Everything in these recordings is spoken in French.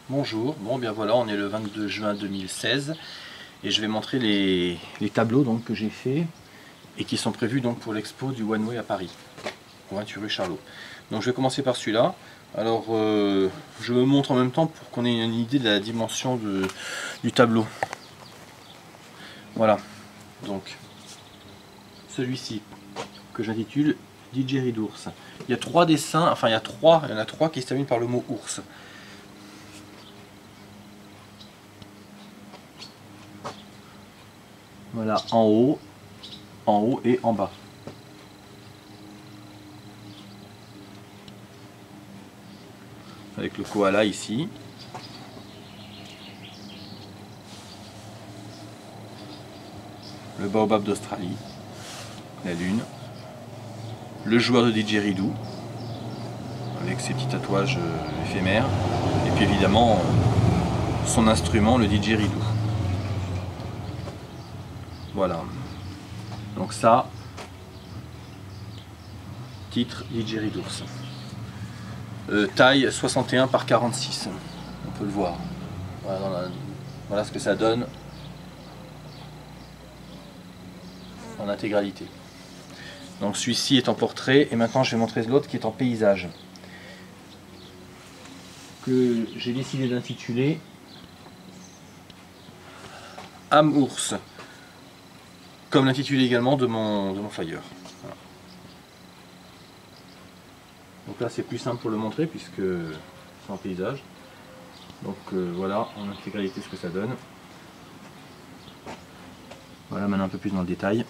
Bonjour, bon bien voilà, on est le 22 juin 2016 et je vais montrer les tableaux donc, que j'ai fait et qui sont prévus donc, pour l'expo du One Way à Paris, au 28 rue Charlot. Donc je vais commencer par celui-là. Alors je me montre en même temps pour qu'on ait une idée de la dimension du tableau. Voilà, donc celui-ci que j'intitule Didgeridoo. Il y a trois dessins, enfin il y en a trois qui se terminent par le mot ours. Voilà, en haut et en bas. Avec le koala ici. Le baobab d'Australie. La lune. Le joueur de didgeridoo. Avec ses petits tatouages éphémères. Et puis évidemment, son instrument, le didgeridoo. Voilà. Donc ça, titre Didgeridoo. Taille 61 par 46. On peut le voir. Voilà ce que ça donne en intégralité. Donc celui-ci est en portrait et maintenant je vais montrer l'autre qui est en paysage. Que j'ai décidé d'intituler Âme ours. Comme l'intitulé également de mon flyer. Voilà. Donc là c'est plus simple pour le montrer puisque c'est en paysage. Donc voilà en intégralité ce que ça donne. Voilà maintenant un peu plus dans le détail.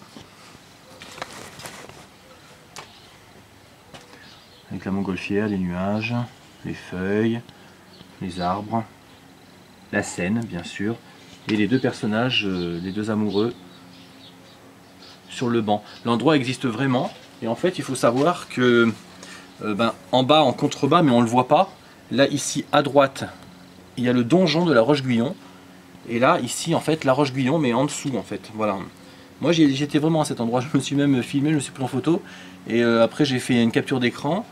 Avec la montgolfière, les nuages, les feuilles, les arbres, la Seine bien sûr, et les deux personnages, les deux amoureux sur le banc. L'endroit existe vraiment et en fait il faut savoir que en bas, en contrebas, mais on le voit pas, là ici à droite il y a le donjon de la Roche-Guyon et là ici en fait la Roche-Guyon mais en dessous en fait, voilà. Moi j'étais vraiment à cet endroit, je me suis même filmé, je me suis pris en photo et après j'ai fait une capture d'écran.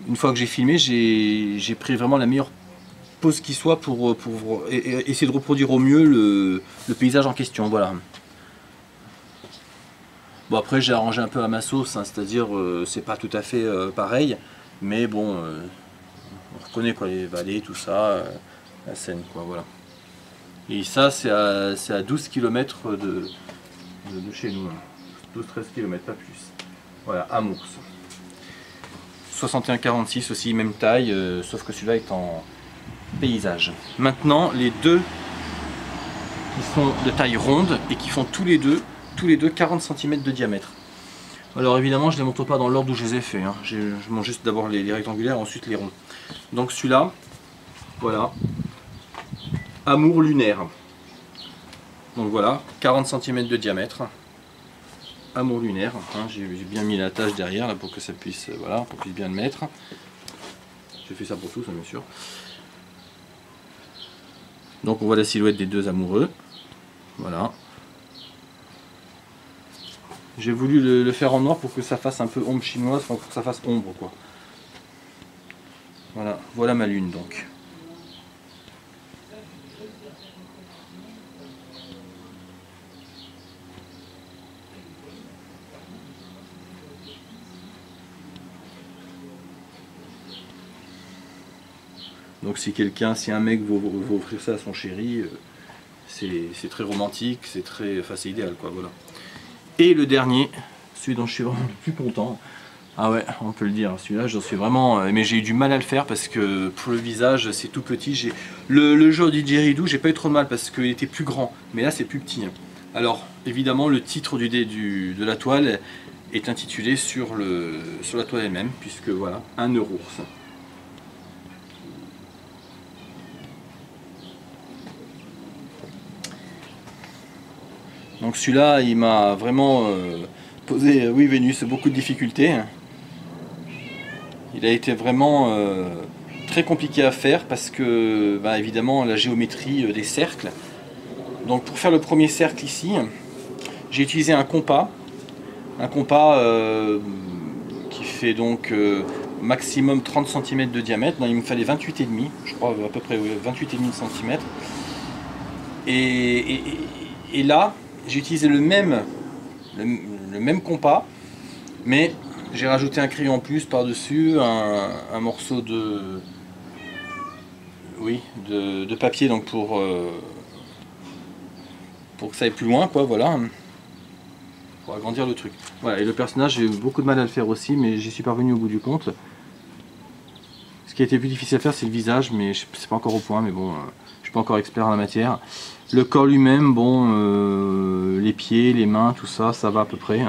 Une fois que j'ai filmé, j'ai pris vraiment la meilleure pose qui soit pour essayer de reproduire au mieux le paysage en question, voilà. Bon après j'ai arrangé un peu à ma sauce, hein, c'est-à-dire c'est pas tout à fait pareil, mais bon, on reconnaît quoi, les vallées, tout ça, la Seine quoi, voilà. Et ça c'est à 12 km de chez nous, hein. 12-13 km, pas plus. Voilà, Amours. 61-46 aussi, même taille, sauf que celui-là est en paysage. Maintenant les deux qui sont de taille ronde et qui font tous les deux 40 cm de diamètre. Alors évidemment je ne les montre pas dans l'ordre où je les ai fait, hein. Je montre juste d'abord les rectangulaires et ensuite les ronds. Donc celui-là, voilà, Amour lunaire. Donc voilà, 40 cm de diamètre. Amour lunaire, hein. J'ai bien mis la tâche derrière là, pour que ça puisse, voilà, pour qu'on puisse bien le mettre. J'ai fait ça pour tous, hein, bien sûr. Donc on voit la silhouette des deux amoureux. Voilà. J'ai voulu le faire en noir pour que ça fasse un peu ombre chinoise, pour que ça fasse ombre quoi. Voilà, voilà ma lune donc. Donc si un mec veut offrir ça à son chéri, c'est très romantique, c'est idéal quoi, voilà. Et le dernier, celui dont je suis vraiment le plus content, ah ouais, on peut le dire, celui-là j'en suis vraiment, mais j'ai eu du mal à le faire parce que pour le visage c'est tout petit. Le jeu du didgeridoo, j'ai pas eu trop de mal parce qu'il était plus grand, mais là c'est plus petit. Alors évidemment le titre de la toile est intitulé sur la toile elle-même, puisque voilà, un ours. Donc celui-là, il m'a vraiment posé, oui Vénus, beaucoup de difficultés. Il a été vraiment très compliqué à faire parce que, évidemment, la géométrie des cercles. Donc pour faire le premier cercle ici, j'ai utilisé un compas qui fait donc maximum 30 cm de diamètre. Non, il me fallait 28,5, je crois à peu près, oui, 28,5 cm. Et là, j'ai utilisé le même compas, mais j'ai rajouté un crayon en plus par-dessus, un morceau de, oui, de papier, donc pour que ça aille plus loin, quoi, voilà. Pour agrandir le truc. Voilà, et le personnage, j'ai eu beaucoup de mal à le faire aussi, mais j'y suis parvenu au bout du compte. Ce qui a été plus difficile à faire, c'est le visage, mais c'est pas encore au point, mais bon, je suis pas encore expert en la matière. Le corps lui-même, bon, les pieds, les mains, tout ça, ça va à peu près.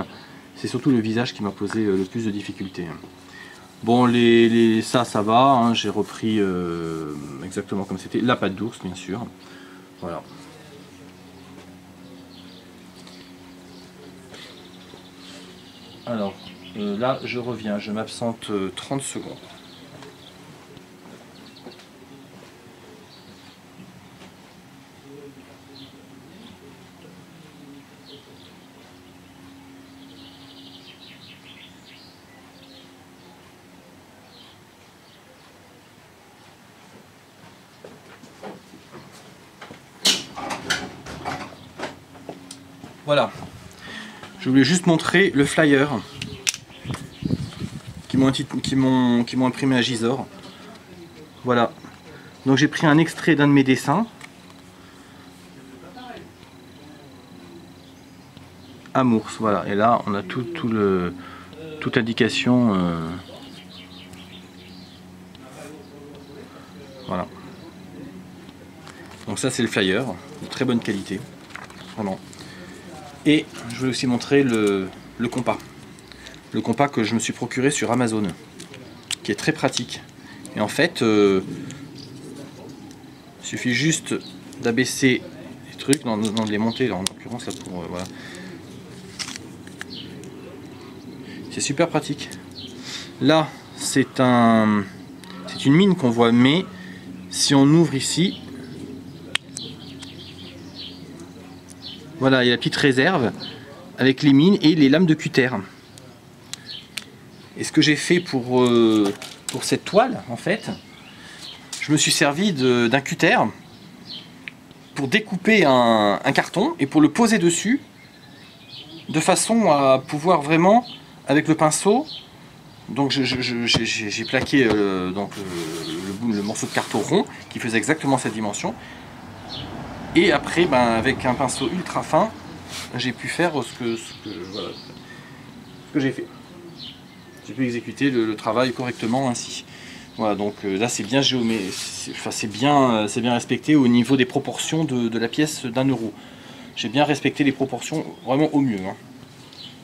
C'est surtout le visage qui m'a posé le plus de difficultés. Bon, ça va, hein, j'ai repris exactement comme c'était. La patte d'ours, bien sûr. Voilà. Alors, là, je reviens, je m'absente 30 secondes. Voilà, je voulais juste montrer le flyer qui m'ont imprimé à Gisors. Voilà, donc j'ai pris un extrait d'un de mes dessins. Amours, voilà, et là on a toute l'indication. Voilà. Donc ça c'est le flyer, de très bonne qualité, vraiment. Et je voulais aussi montrer le compas. Le compas que je me suis procuré sur Amazon, qui est très pratique. Et en fait, il suffit juste d'abaisser les trucs, non, de les monter, là, en l'occurrence, là, pour voilà. C'est super pratique. Là, c'est une mine qu'on voit, mais si on ouvre ici, voilà, il y a la petite réserve avec les mines et les lames de cutter. Et ce que j'ai fait pour cette toile, en fait, je me suis servi d'un cutter pour découper un carton et pour le poser dessus, de façon à pouvoir vraiment, avec le pinceau, donc j'ai plaqué donc, le morceau de carton rond qui faisait exactement cette dimension. Et après, ben, avec un pinceau ultra fin, j'ai pu faire voilà, ce que j'ai fait. J'ai pu exécuter le travail correctement ainsi. Voilà, donc là c'est bien c'est bien respecté au niveau des proportions de la pièce d'1 €. J'ai bien respecté les proportions vraiment au mieux. Hein.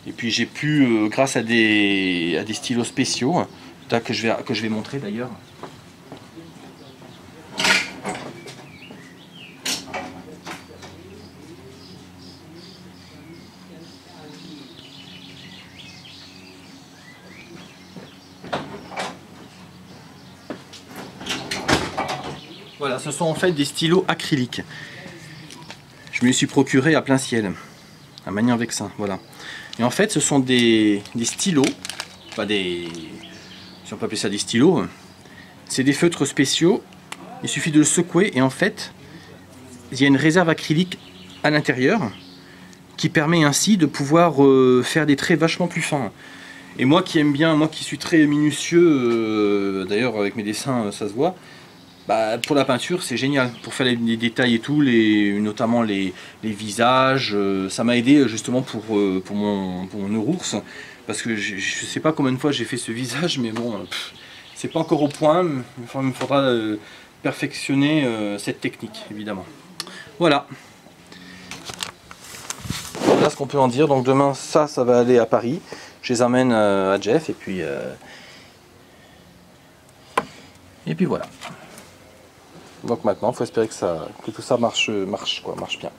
Et puis j'ai pu, grâce à des stylos spéciaux, que je vais montrer d'ailleurs. Voilà, ce sont en fait des stylos acryliques. Je me les suis procuré à plein ciel, à Magnan-Vexin, voilà. Et en fait, ce sont des stylos, pas des, si on peut appeler ça des stylos, c'est des feutres spéciaux. Il suffit de le secouer et en fait, il y a une réserve acrylique à l'intérieur qui permet ainsi de pouvoir faire des traits vachement plus fins. Et moi qui aime bien, moi qui suis très minutieux, d'ailleurs avec mes dessins ça se voit, bah, pour la peinture c'est génial, pour faire les détails et tout, notamment les visages, ça m'a aidé justement pour mon ours, parce que je sais pas combien de fois j'ai fait ce visage, mais bon, c'est pas encore au point, il me faudra perfectionner cette technique évidemment. Voilà. Voilà ce qu'on peut en dire, donc demain ça va aller à Paris, je les amène à Jeff et puis voilà. Donc maintenant, il faut espérer que tout ça marche bien.